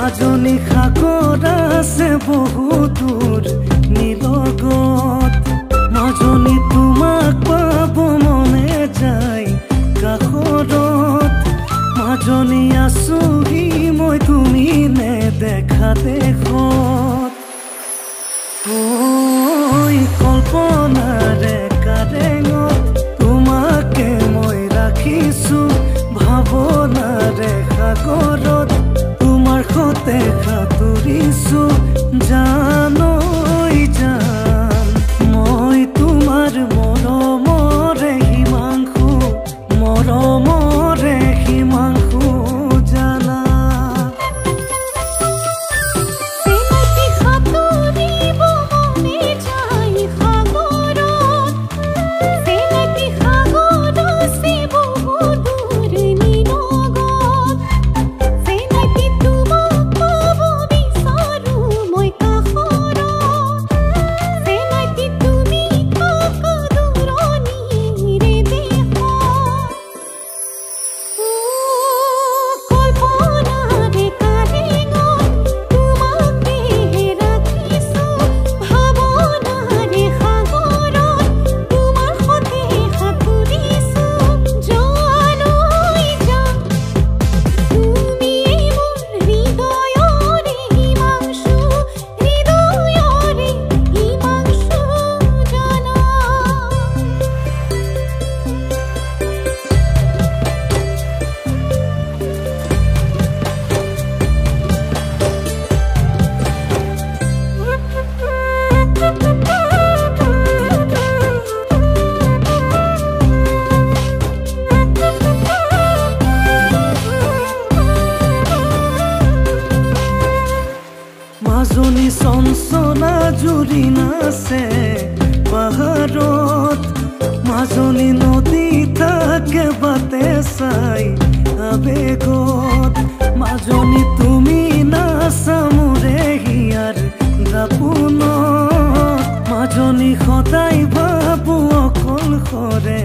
মাজনী সাগৰ আছে বহুদূৰ নিলগত মাজনী তোমাক পাব মনে যায় কাষৰত মাজনী আছোহি মই তুমি নেদেখা দেশত কল্পনাৰে কাৰেঙত তোমাকে মই ৰাখিছো ভাৱনাৰে সাগৰত তোমাৰ সতে সাঁতুৰিছো জানৈ জান মই তোমাৰ মৰমৰে হিমাংশু মৰমৰে হিমাংশু জানা মাজনী চঞ্চলা জুৰি নাচে পাহাৰত মাজনী নদী থাকে বাটে চাই আবেগত মাজনী তুমি নাচা মোৰে হিয়াৰ দাপোনত মাজনী সদায় ভাবো অকলশৰে